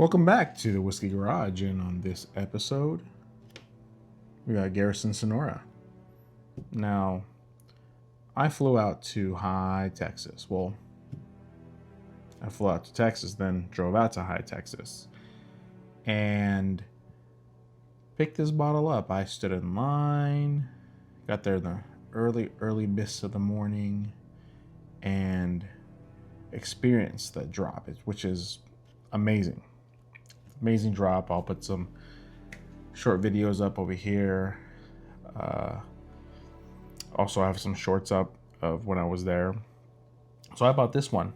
Welcome back to the Whiskey Garage, and on this episode, we got Garrison, Sonora. Now, I flew out to High Texas. Well, I flew out to Texas, then drove out to High Texas, and picked this bottle up. I stood in line, got there in the early mists of the morning, and experienced that drop, which is amazing. Amazing drop. I'll put some short videos up over here. Also, I have some shorts up of when I was there. So I bought this one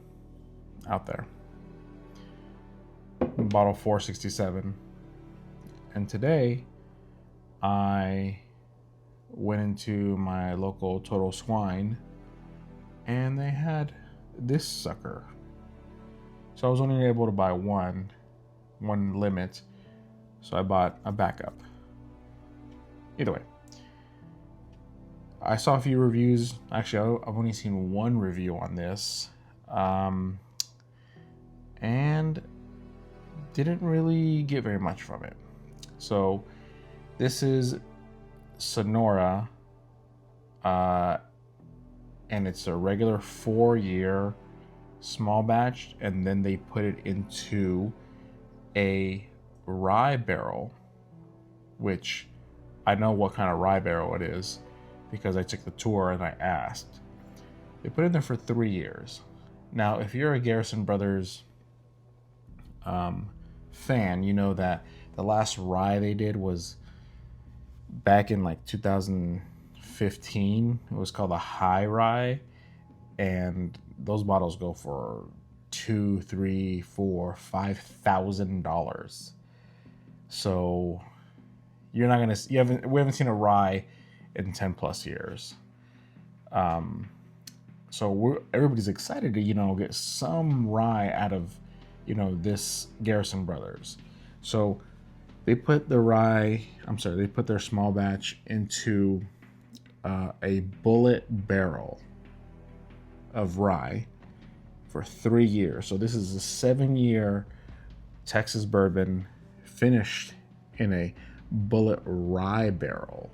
out there, bottle 467. And today I went into my local Total Swine and they had this sucker. So I was only able to buy one limit, so I bought a backup. Either way, I saw a few reviews. Actually, I've only seen one review on this, and didn't really get very much from it. So this is Sonora, and it's a regular 4-year small batch, and then they put it into a rye barrel, which I know what kind of rye barrel it is because I took the tour and I asked. They put it in there for 3 years. Now, if you're a Garrison Brothers fan, you know that the last rye they did was back in like 2015. It was called a high rye, and those bottles go for $2,000, $3,000, $4,000, $5,000. So we haven't seen a rye in 10 plus years. So everybody's excited to get some rye out of this Garrison Brothers. So they put their small batch into a bullet barrel of rye for 3 years. So this is a 7-year Texas bourbon finished in a bullet rye barrel.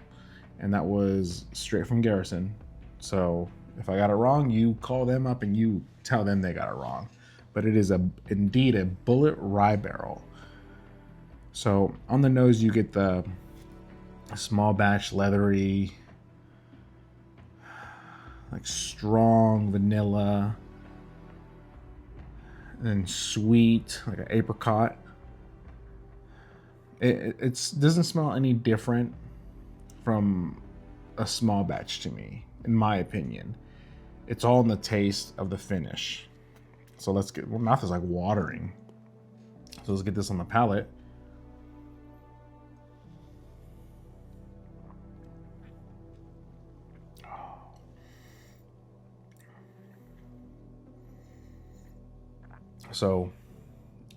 And that was straight from Garrison. So if I got it wrong, you call them up and you tell them they got it wrong. But it is indeed a bullet rye barrel. So on the nose, you get the small batch leathery, like strong vanilla, and sweet, like an apricot. It doesn't smell any different from a small batch to me, in my opinion. It's all in the taste of the finish. So my mouth is like watering. So let's get this on the palate. So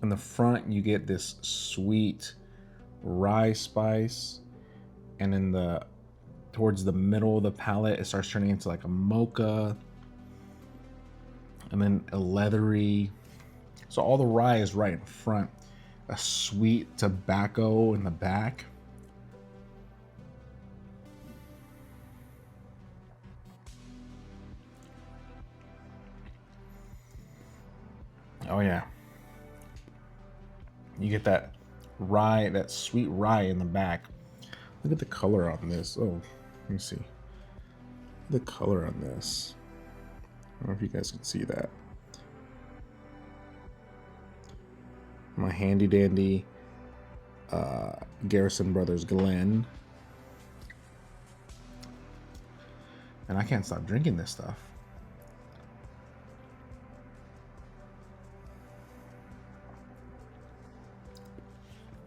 in the front, you get this sweet rye spice, and towards the middle of the palate, it starts turning into like a mocha, and then a leathery. So all the rye is right in front, a sweet tobacco in the back. Oh yeah. You get that rye, that sweet rye in the back. Look at the color on this. Oh, let me see. The color on this. I don't know if you guys can see that. My handy dandy Garrison Brothers Glen. And I can't stop drinking this stuff.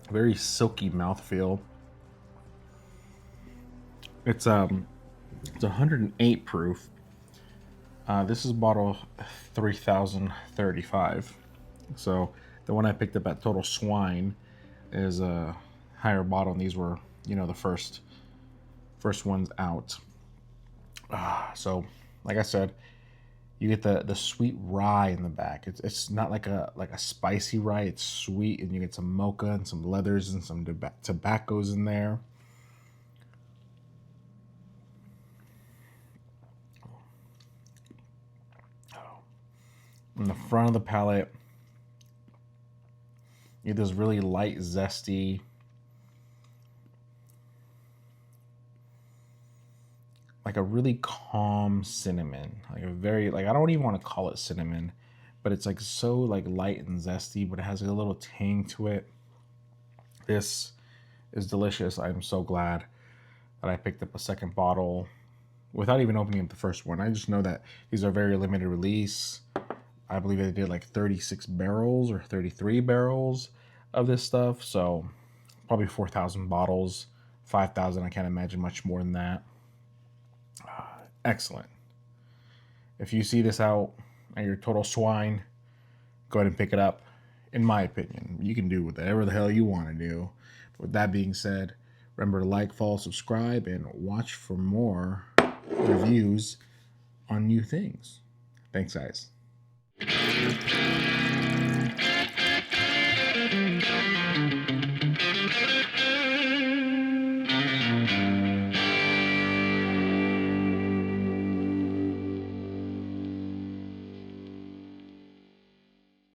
Very silky mouthfeel. It's 108 proof. This is bottle 3035. So the one I picked up at Total Swine is a higher bottle, and these were the first ones out. So like I said, You get the sweet rye in the back. It's not like a spicy rye. It's sweet, and you get some mocha and some leathers and some tobaccos in there. In the front of the palate, you get this really light, zesty, like a really calm cinnamon, like a very, like, I don't even want to call it cinnamon, but it's like so like light and zesty, but it has like a little tang to it. This is delicious. I'm so glad that I picked up a second bottle without even opening up the first one. I just know that these are very limited release. I believe they did like 36 barrels or 33 barrels of this stuff, so probably 4,000 bottles, 5,000. I can't imagine much more than that. Excellent. If you see this out and you're total swine, go ahead and pick it up. In my opinion, you can do whatever the hell you want to do. With that being said, remember to like, follow, subscribe, and watch for more reviews on new things. Thanks, guys.